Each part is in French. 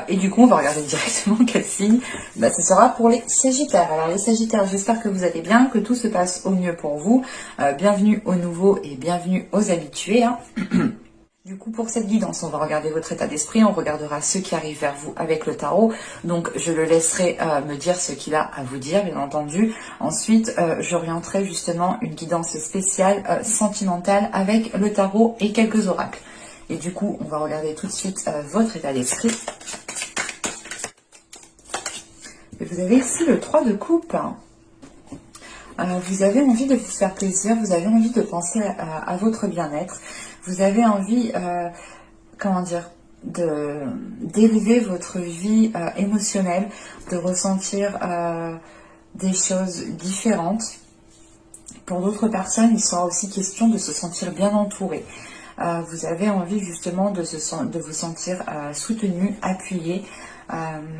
Et du coup, on va regarder directement quel signe. Bah, ce sera pour les Sagittaires. Alors les Sagittaires, j'espère que vous allez bien, que tout se passe au mieux pour vous. Bienvenue aux nouveaux et bienvenue aux habitués. Hein. Du coup, pour cette guidance, on va regarder votre état d'esprit, on regardera ce qui arrive vers vous avec le tarot. Donc, je le laisserai me dire ce qu'il a à vous dire, bien entendu. Ensuite, j'orienterai justement une guidance spéciale, sentimentale, avec le tarot et quelques oracles. Et du coup, on va regarder tout de suite votre état d'esprit. Vous avez ici le 3 de coupe. Vous avez envie de vous faire plaisir, vous avez envie de penser à votre bien-être. Vous avez envie, comment dire, d'élever votre vie émotionnelle, de ressentir des choses différentes. Pour d'autres personnes, il sera aussi question de se sentir bien entouré. Vous avez envie justement de vous sentir soutenu, appuyé,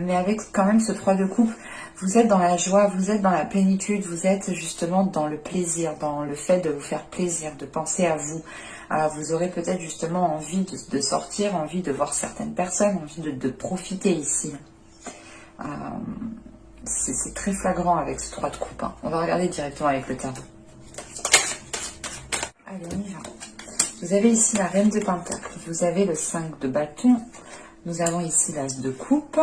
mais avec quand même ce 3 de coupe, vous êtes dans la joie, vous êtes dans la plénitude, vous êtes justement dans le plaisir, dans le fait de vous faire plaisir, de penser à vous. Vous aurez peut-être justement envie de sortir, envie de voir certaines personnes, envie de profiter ici. C'est très flagrant avec ce 3 de coupe. Hein. On va regarder directement avec le tarot. Allez, on y va. Vous avez ici la reine de pentacle, vous avez le 5 de bâton, nous avons ici l'as de coupe,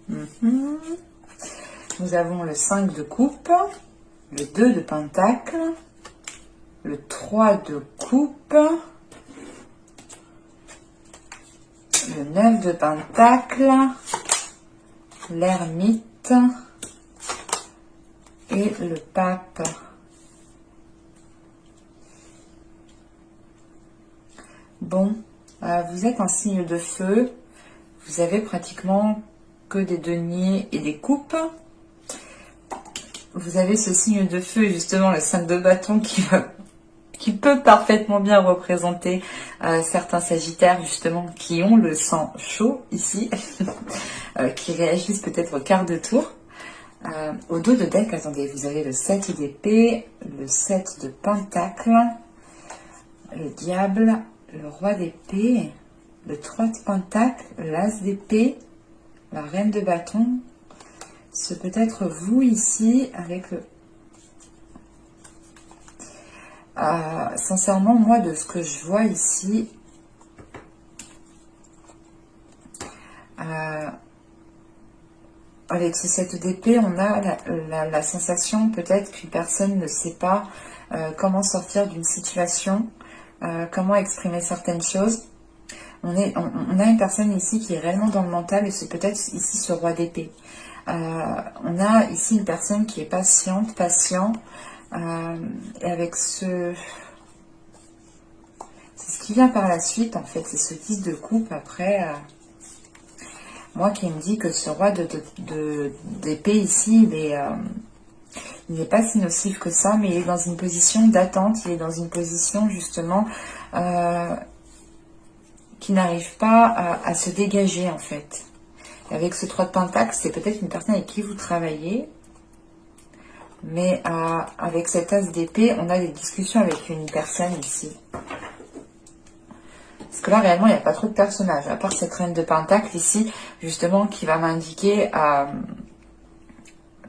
nous avons le 5 de coupe, le 2 de pentacle, le 3 de coupe, le 9 de pentacle, l'ermite et le pape. Bon, vous êtes un signe de feu, vous avez pratiquement que des deniers et des coupes. Vous avez ce signe de feu, justement le 5 de bâton qui peut parfaitement bien représenter certains sagittaires justement qui ont le sang chaud ici, qui réagissent peut-être au quart de tour. Au dos de deck, attendez, vous avez le 7 d'épée, le 7 de pentacle, le diable, le roi d'épée, le 3 de pentacle, l'as d'épée, la reine de bâton. C'est peut-être vous ici avec le... sincèrement, moi, de ce que je vois ici, avec ce 7 d'épée, on a la sensation peut-être qu'une personne ne sait pas comment sortir d'une situation, comment exprimer certaines choses. On a une personne ici qui est réellement dans le mental et c'est peut-être ici ce roi d'épée. On a ici une personne qui est patient, et avec ce... C'est ce qui vient par la suite, en fait, c'est ce 10 de coupe après... moi qui me dit que ce roi d'épée ici, il n'est pas si nocif que ça, mais il est dans une position d'attente, il est dans une position justement qui n'arrive pas à se dégager en fait. Et avec ce 3 de pentacle, c'est peut-être une personne avec qui vous travaillez, mais avec cet as d'épée, on a des discussions avec une personne ici. Parce que là, réellement, il n'y a pas trop de personnages, à part cette reine de pentacle ici, justement, qui va m'indiquer,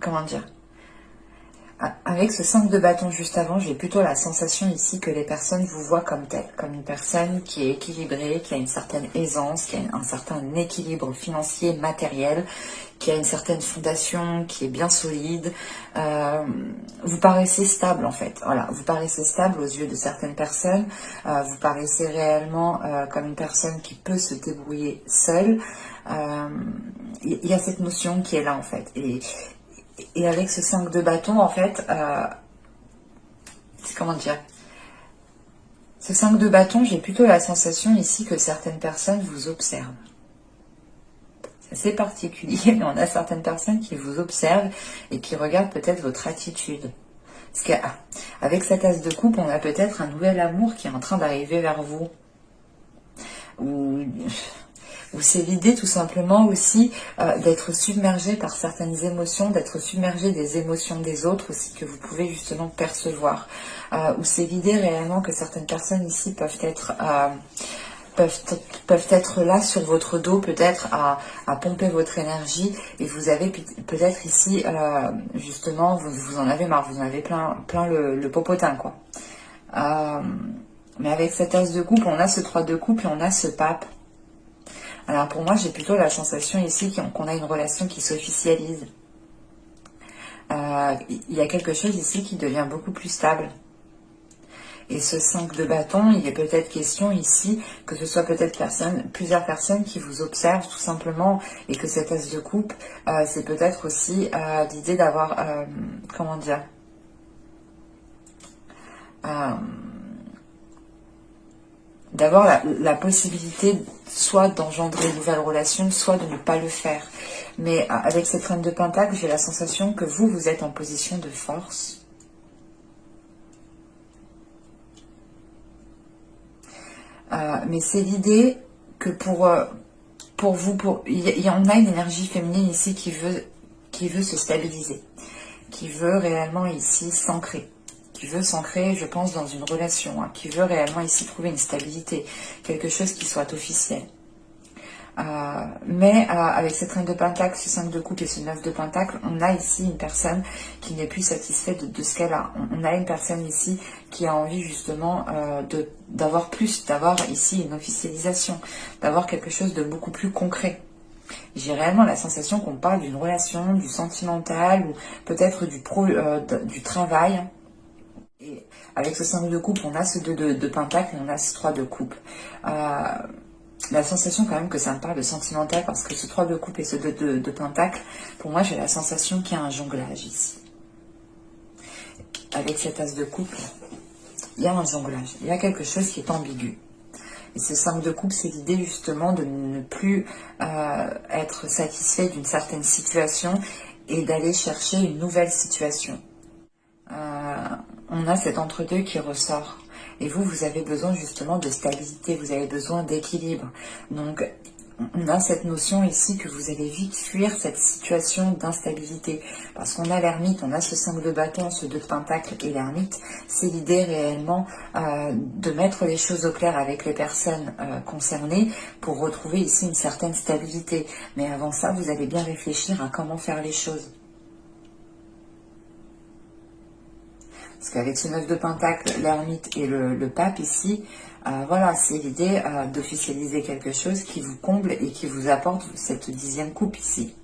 comment dire, avec ce 5 de bâton juste avant, j'ai plutôt la sensation ici que les personnes vous voient comme telle, comme une personne qui est équilibrée, qui a une certaine aisance, qui a un certain équilibre financier, matériel, qui a une certaine fondation, qui est bien solide. Vous paraissez stable en fait, voilà, vous paraissez stable aux yeux de certaines personnes, vous paraissez réellement comme une personne qui peut se débrouiller seule. Il y a cette notion qui est là en fait, et avec ce 5 de bâton, en fait, comment dire, ce 5 de bâton, j'ai plutôt la sensation ici que certaines personnes vous observent. C'est assez particulier, mais on a certaines personnes qui vous observent et qui regardent peut-être votre attitude. Parce qu'avec cette as de coupe, on a peut-être un nouvel amour qui est en train d'arriver vers vous. Ou c'est l'idée tout simplement aussi d'être submergé par certaines émotions, d'être submergé des émotions des autres aussi que vous pouvez justement percevoir. Ou c'est l'idée réellement que certaines personnes ici peuvent être peuvent être là sur votre dos, peut-être à pomper votre énergie, et vous avez peut-être ici, justement, vous en avez marre, vous en avez plein le popotin, quoi. Mais avec cet as de coupe, on a ce 3 de coupe et on a ce pape. Alors pour moi, j'ai plutôt la sensation ici qu'on a une relation qui s'officialise. Il y a quelque chose ici qui devient beaucoup plus stable. Et ce 5 de bâton, il est peut-être question ici que ce soit peut-être plusieurs personnes qui vous observent tout simplement, et que cet as de coupe, c'est peut-être aussi l'idée d'avoir, comment dire, d'avoir la possibilité soit d'engendrer une nouvelle relation, soit de ne pas le faire. Mais avec cette reine de pentacle, j'ai la sensation que vous êtes en position de force. Mais c'est l'idée que pour vous, il y en a une énergie féminine ici qui veut se stabiliser, qui veut réellement ici s'ancrer. Qui veut s'ancrer, je pense, dans une relation, hein, qui veut réellement ici trouver une stabilité, quelque chose qui soit officiel. Mais avec cette reine de pentacle, ce 5 de coupe et ce 9 de pentacle, on a ici une personne qui n'est plus satisfaite de ce qu'elle a. On a une personne ici qui a envie justement d'avoir ici une officialisation, d'avoir quelque chose de beaucoup plus concret. J'ai réellement la sensation qu'on parle d'une relation, du sentimental, ou peut-être du travail. Et avec ce 5 de coupe, on a ce 2 de pentacle et on a ce 3 de coupe. La sensation quand même que ça me parle de sentimental, parce que ce 3 de coupe et ce 2 de pentacle, pour moi j'ai la sensation qu'il y a un jonglage ici. Avec cet as de coupe, il y a un jonglage, il y a quelque chose qui est ambigu. Et ce 5 de coupe, c'est l'idée justement de ne plus être satisfait d'une certaine situation et d'aller chercher une nouvelle situation. On a cet entre-deux qui ressort. Et vous avez besoin justement de stabilité, vous avez besoin d'équilibre. Donc, on a cette notion ici que vous allez vite fuir cette situation d'instabilité. Parce qu'on a l'ermite, on a ce 5 de bâton, ce 2 de pentacle et l'ermite. C'est l'idée réellement de mettre les choses au clair avec les personnes concernées pour retrouver ici une certaine stabilité. Mais avant ça, vous allez bien réfléchir à comment faire les choses. Parce qu'avec ce 9 de pentacle, l'ermite et le pape ici, voilà, c'est l'idée d'officialiser quelque chose qui vous comble et qui vous apporte cette 10e coupe ici.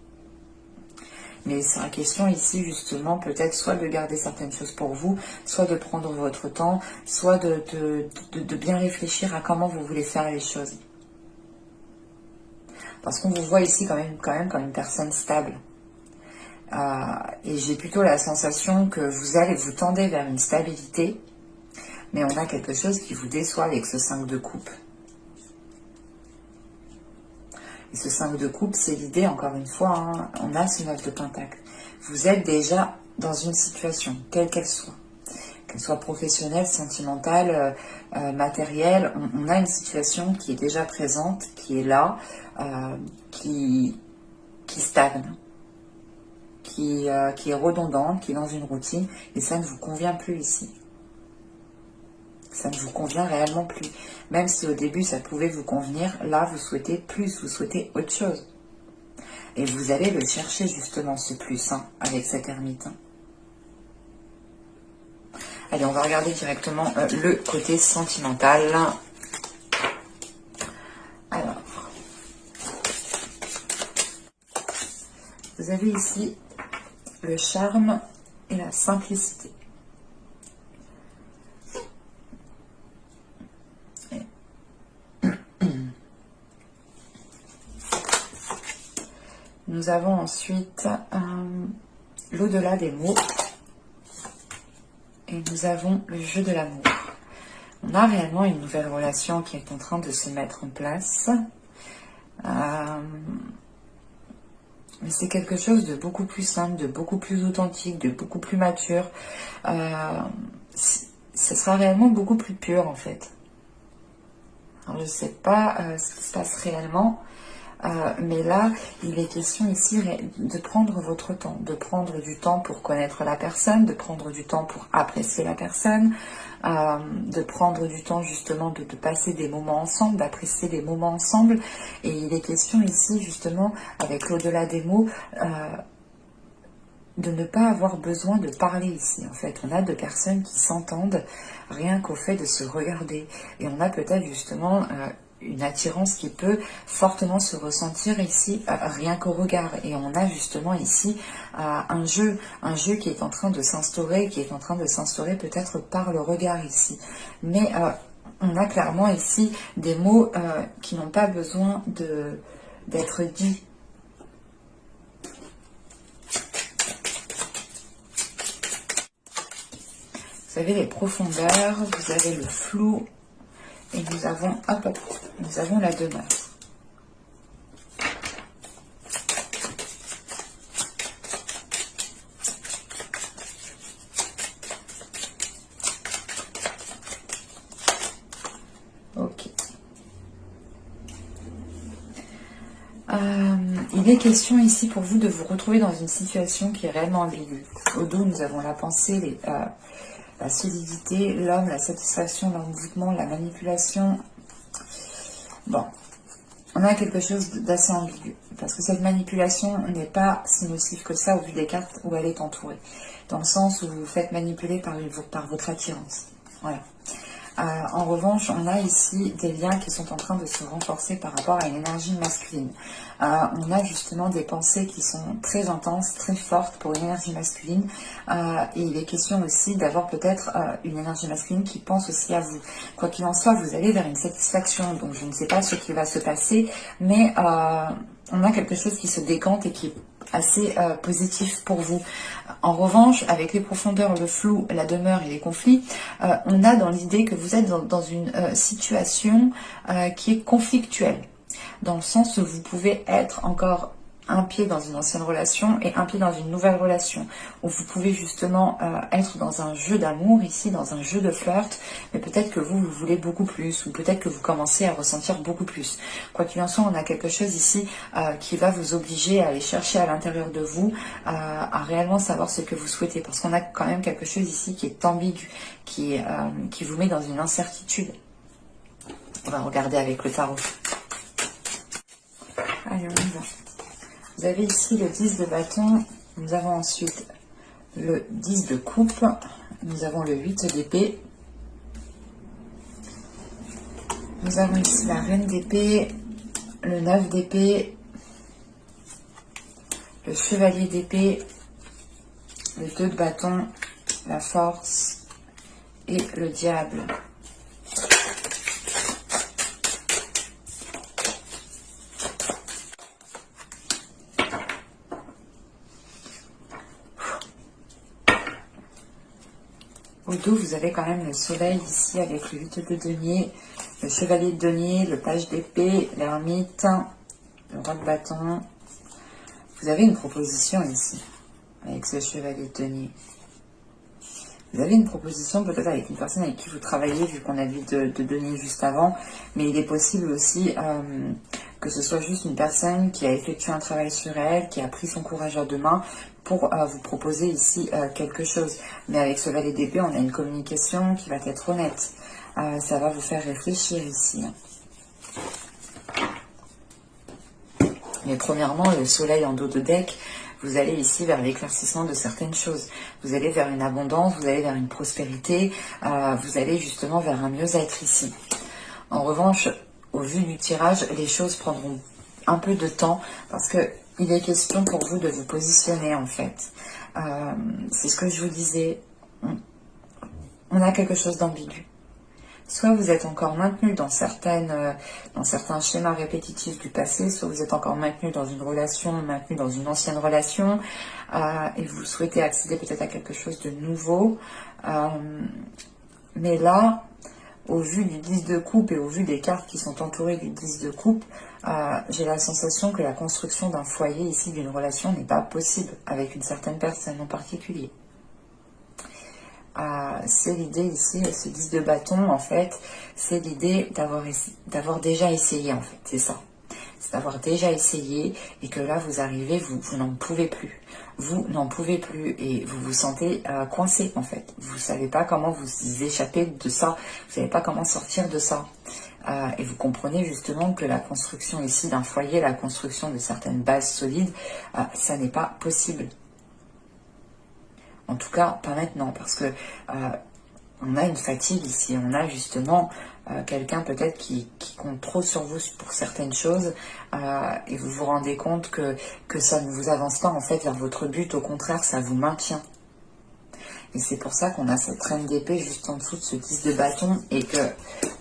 Mais c'est la question ici justement peut-être soit de garder certaines choses pour vous, soit de prendre votre temps, soit de bien réfléchir à comment vous voulez faire les choses. Parce qu'on vous voit ici quand même comme une personne stable. Et j'ai plutôt la sensation que vous tendez vers une stabilité, mais on a quelque chose qui vous déçoit avec ce 5 de coupe. Et ce 5 de coupe, c'est l'idée, encore une fois, hein, on a ce 9 de pentacle. Vous êtes déjà dans une situation, quelle qu'elle soit professionnelle, sentimentale, matérielle, on a une situation qui est déjà présente, qui est là, qui stagne. Qui est redondante, qui est dans une routine, et ça ne vous convient plus ici. Ça ne vous convient réellement plus. Même si au début ça pouvait vous convenir, là vous souhaitez plus, vous souhaitez autre chose. Et vous allez le chercher justement ce plus, hein, avec cette ermite. Hein. Allez, on va regarder directement le côté sentimental. Alors, vous avez ici le charme et la simplicité. Nous avons ensuite l'au-delà des mots. Et nous avons le jeu de l'amour. On a réellement une nouvelle relation qui est en train de se mettre en place. Mais c'est quelque chose de beaucoup plus simple, de beaucoup plus authentique, de beaucoup plus mature. Ce sera réellement beaucoup plus pur en fait. Alors, je ne sais pas ce qui se passe réellement. Mais là, il est question ici de prendre votre temps, de prendre du temps pour connaître la personne, de prendre du temps pour apprécier la personne, de prendre du temps justement de passer des moments ensemble, d'apprécier des moments ensemble. Et il est question ici justement, avec l'au-delà des mots, de ne pas avoir besoin de parler ici. En fait, on a deux personnes qui s'entendent rien qu'au fait de se regarder. Et on a peut-être justement une attirance qui peut fortement se ressentir ici, rien qu'au regard. Et on a justement ici un jeu qui est en train de s'instaurer, peut-être par le regard ici. Mais on a clairement ici des mots qui n'ont pas besoin d'être dits. Vous avez les profondeurs, vous avez le flou, et nous avons la demeure. Ok. Il est question ici pour vous de vous retrouver dans une situation qui est réellement ambiguë. Au dos, nous avons la pensée, la solidité, l'homme, la satisfaction, l'envoûtement, la manipulation. Bon, on a quelque chose d'assez ambigu, parce que cette manipulation n'est pas si nocive que ça au vu des cartes où elle est entourée, dans le sens où vous vous faites manipuler par votre attirance. Voilà. En revanche, on a ici des liens qui sont en train de se renforcer par rapport à une énergie masculine. On a justement des pensées qui sont très intenses, très fortes pour une énergie masculine. Et il est question aussi d'avoir peut-être une énergie masculine qui pense aussi à vous. Quoi qu'il en soit, vous allez vers une satisfaction. Donc je ne sais pas ce qui va se passer, mais on a quelque chose qui se décante et qui est assez positif pour vous. En revanche, avec les profondeurs, le flou, la demeure et les conflits, on a dans l'idée que vous êtes dans une situation qui est conflictuelle, dans le sens où vous pouvez être encore un pied dans une ancienne relation et un pied dans une nouvelle relation, où vous pouvez justement être dans un jeu d'amour ici, dans un jeu de flirt, mais peut-être que vous voulez beaucoup plus, ou peut-être que vous commencez à ressentir beaucoup plus. Quoi qu'il en soit, on a quelque chose ici qui va vous obliger à aller chercher à l'intérieur de vous, à réellement savoir ce que vous souhaitez, parce qu'on a quand même quelque chose ici qui est ambigu, qui vous met dans une incertitude. On va regarder avec le tarot. Allez, on y va. Vous avez ici le 10 de bâton, nous avons ensuite le 10 de coupe, nous avons le 8 d'épée, nous avons ici la reine d'épée, le 9 d'épée, le chevalier d'épée, le 2 de bâton, la force et le diable. Au dos, vous avez quand même le soleil ici avec le 8 de denier, le chevalier de denier, le page d'épée, l'ermite, le roi de bâton. Vous avez une proposition ici avec ce chevalier de denier. Vous avez une proposition peut-être avec une personne avec qui vous travaillez, vu qu'on a vu de denier juste avant, mais il est possible aussi que ce soit juste une personne qui a effectué un travail sur elle, qui a pris son courage à deux mains pour vous proposer ici quelque chose. Mais avec ce valet d'épée, on a une communication qui va être honnête. Ça va vous faire réfléchir ici. Mais premièrement, le soleil en dos de deck, vous allez ici vers l'éclaircissement de certaines choses. Vous allez vers une abondance, vous allez vers une prospérité, vous allez justement vers un mieux-être ici. En revanche, au vu du tirage, les choses prendront un peu de temps parce que il est question pour vous de vous positionner en fait. C'est ce que je vous disais. On a quelque chose d'ambigu. Soit vous êtes encore maintenu dans certains schémas répétitifs du passé, soit vous êtes encore maintenu dans une relation, maintenu dans une ancienne relation, et vous souhaitez accéder peut-être à quelque chose de nouveau. Mais là, au vu du 10 de coupe et au vu des cartes qui sont entourées du 10 de coupe, j'ai la sensation que la construction d'un foyer ici, d'une relation, n'est pas possible avec une certaine personne en particulier. C'est l'idée ici, ce 10 de bâton, en fait, c'est l'idée d'avoir déjà essayé, en fait, c'est ça. c'est d'avoir déjà essayé et que là vous arrivez, vous n'en pouvez plus. Vous n'en pouvez plus et vous vous sentez coincé en fait. Vous ne savez pas comment vous échapper de ça, vous ne savez pas comment sortir de ça. Et vous comprenez justement que la construction ici d'un foyer, la construction de certaines bases solides, ça n'est pas possible. En tout cas, pas maintenant, parce que on a une fatigue ici, on a justement quelqu'un peut-être qui compte trop sur vous pour certaines choses et vous vous rendez compte que ça ne vous avance pas en fait vers votre but, au contraire, ça vous maintient. Et c'est pour ça qu'on a cette reine d'épée juste en dessous de ce 10 de bâton et que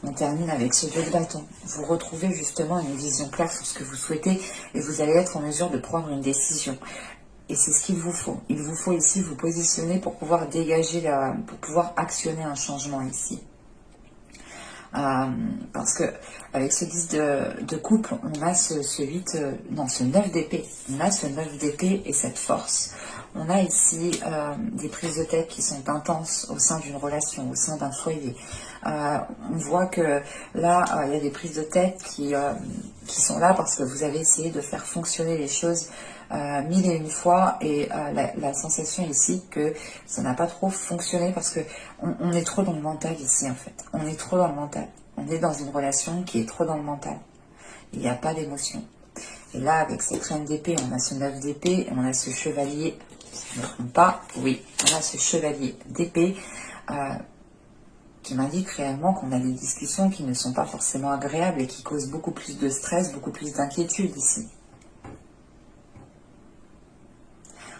on termine avec ce 2 de bâton. Vous retrouvez justement une vision claire sur ce que vous souhaitez et vous allez être en mesure de prendre une décision. Et c'est ce qu'il vous faut. Il vous faut ici vous positionner pour pouvoir dégager, pour pouvoir actionner un changement ici. Parce que avec ce 10 de couple, on a ce 9 d'épée. On a ce 9 d'épée et cette force. On a ici des prises de tête qui sont intenses au sein d'une relation, au sein d'un foyer. On voit que là, il y a des prises de tête qui sont là parce que vous avez essayé de faire fonctionner les choses 1001 fois et la sensation ici que ça n'a pas trop fonctionné parce que on est trop dans le mental ici en fait. On est trop dans le mental. On est dans une relation qui est trop dans le mental. Il n'y a pas d'émotion. Et là, avec cette reine d'épée, on a ce 9 d'épée et on a ce chevalier, si je ne me trompe pas, oui, on a ce chevalier d'épée qui m'indique réellement qu'on a des discussions qui ne sont pas forcément agréables et qui causent beaucoup plus de stress, beaucoup plus d'inquiétude ici.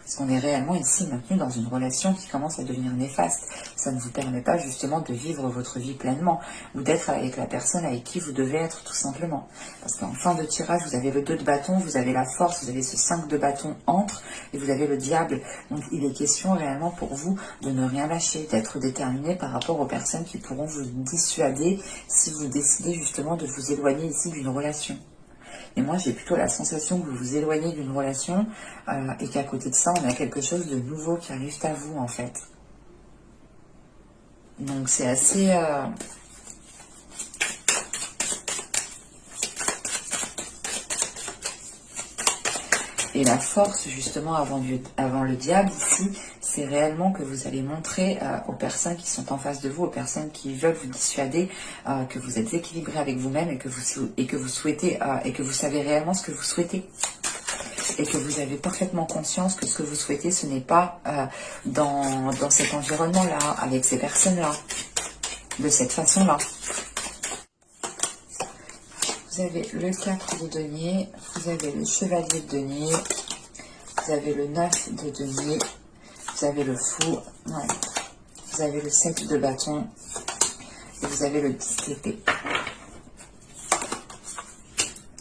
Parce qu'on est réellement ici maintenu dans une relation qui commence à devenir néfaste. Ça ne vous permet pas justement de vivre votre vie pleinement ou d'être avec la personne avec qui vous devez être tout simplement. Parce qu'en fin de tirage, vous avez le 2 de bâton, vous avez la force, vous avez ce 5 de bâton entre et vous avez le diable. Donc il est question réellement pour vous de ne rien lâcher, d'être déterminé par rapport aux personnes qui pourront vous dissuader si vous décidez justement de vous éloigner ici d'une relation. Et moi, j'ai plutôt la sensation que vous vous éloignez d'une relation et qu'à côté de ça, on a quelque chose de nouveau qui arrive à vous, en fait. Donc, c'est assez... Et la force, justement, avant le diable, ici, c'est réellement que vous allez montrer aux personnes qui sont en face de vous, aux personnes qui veulent vous dissuader, que vous êtes équilibré avec vous-même et que vous souhaitez, et que vous savez réellement ce que vous souhaitez. Et que vous avez parfaitement conscience que ce que vous souhaitez, ce n'est pas dans cet environnement-là, avec ces personnes-là, de cette façon-là. Vous avez le 4 de denier, vous avez le chevalier de denier, vous avez le 9 de denier, vous avez le fou, ouais. Vous avez le 7 de bâton et vous avez le 10 d'épée.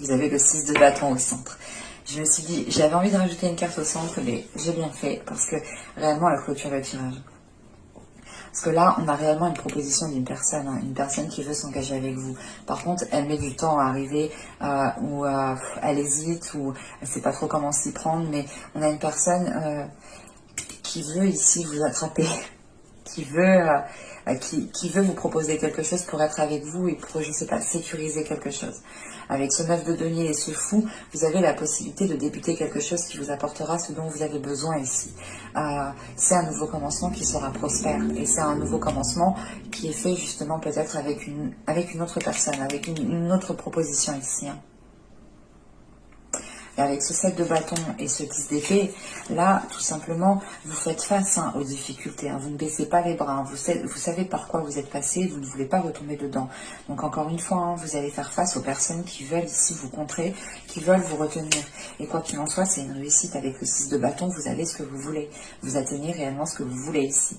Vous avez le 6 de bâton au centre. Je me suis dit, j'avais envie de rajouter une carte au centre, mais j'ai bien fait parce que réellement elle clôture le tirage. Parce que là, on a réellement une proposition d'une personne, hein, une personne qui veut s'engager avec vous. Par contre, elle met du temps à arriver, ou elle hésite, ou elle ne sait pas trop comment s'y prendre, mais on a une personne qui veut ici vous attraper, qui veut vous proposer quelque chose pour être avec vous et pour, je sais pas, sécuriser quelque chose. Avec ce 9 de denier et ce fou, vous avez la possibilité de débuter quelque chose qui vous apportera ce dont vous avez besoin ici. C'est un nouveau commencement qui sera prospère et c'est un nouveau commencement qui est fait justement peut-être avec une autre personne, avec une autre proposition ici. Hein. Et avec ce 7 de bâton et ce 10 d'épée, là, tout simplement, vous faites face aux difficultés. Hein. Vous ne baissez pas les bras. Hein. Vous savez par quoi vous êtes passé. Vous ne voulez pas retomber dedans. Donc, encore une fois, hein, vous allez faire face aux personnes qui veulent ici vous contrer, qui veulent vous retenir. Et quoi qu'il en soit, c'est une réussite. Avec le 6 de bâton, vous avez ce que vous voulez. Vous atteignez réellement ce que vous voulez ici.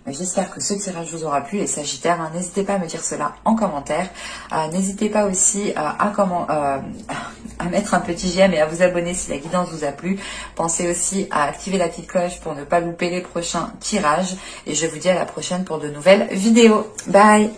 J'espère que ce tirage vous aura plu, les Sagittaires. Hein, n'hésitez pas à me dire cela en commentaire. N'hésitez pas aussi à mettre un petit j'aime et à vous abonner si la guidance vous a plu. Pensez aussi à activer la petite cloche pour ne pas louper les prochains tirages. Et je vous dis à la prochaine pour de nouvelles vidéos. Bye!